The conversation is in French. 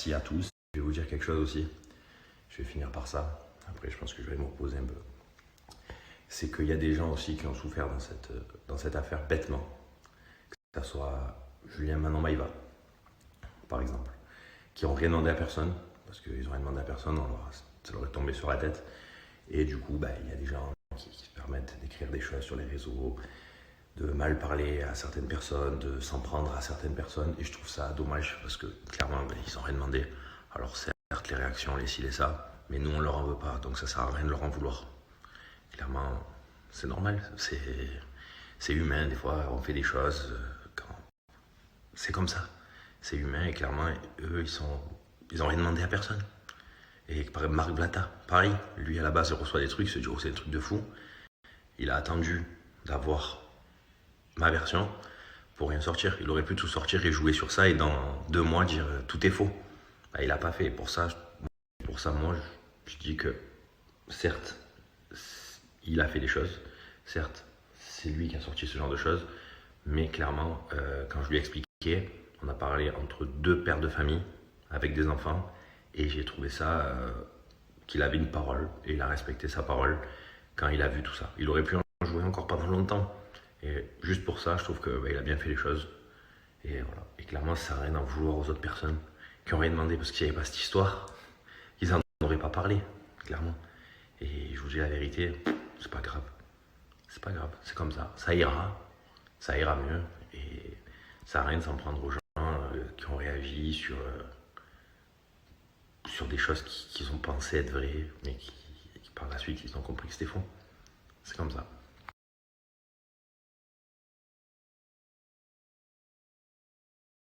Merci à tous. Je vais vous dire quelque chose aussi. Je vais finir par ça. Après, je pense que je vais me reposer un peu. C'est qu'il y a des gens aussi qui ont souffert dans cette affaire bêtement. Que ce soit Julien Manon Maïva, par exemple, qui n'ont rien demandé à personne, parce qu'ils n'ont rien demandé à personne, ça leur est tombé sur la tête. Et du coup, il y a des gens qui se permettent d'écrire des choses sur les réseaux, de mal parler à certaines personnes, de s'en prendre à certaines personnes. Et je trouve ça dommage, parce que clairement, ils n'ont rien demandé. Alors certes, les réactions, les ci, les ça, mais nous, on leur en veut pas, donc ça sert à rien de leur en vouloir. Clairement, c'est normal, c'est humain, des fois, on fait des choses, c'est comme ça. C'est humain, et clairement, eux, ils ont rien demandé à personne. Et par exemple, Marc Blatta, pareil, lui, à la base, il reçoit des trucs, il se dit, oh, c'est un truc de fou. Il a attendu d'avoir ma version pour rien sortir. Il aurait pu tout sortir et jouer sur ça, et dans 2 mois, dire, tout est faux. Il n'a pas fait, et pour ça, moi, je dis que, certes, il a fait des choses, certes, c'est lui qui a sorti ce genre de choses, mais clairement, quand je lui ai expliqué, on a parlé entre 2 pères de famille avec des enfants, et j'ai trouvé ça qu'il avait une parole, et il a respecté sa parole quand il a vu tout ça. Il aurait pu en jouer encore pendant longtemps, et juste pour ça, je trouve qu'il a bien fait les choses. Et voilà. Et clairement, ça sert à rien d'en vouloir aux autres personnes qui n'ont rien demandé, parce qu'il n'y avait pas cette histoire, ils n'en auraient pas parlé, clairement. Et je vous dis la vérité, c'est pas grave. C'est pas grave, c'est comme ça ira mieux. Et ça sert à rien de s'en prendre aux gens qui ont réagi sur des choses qu'ils ont pensé être vraies, mais qui par la suite ils ont compris que c'était faux. C'est comme ça.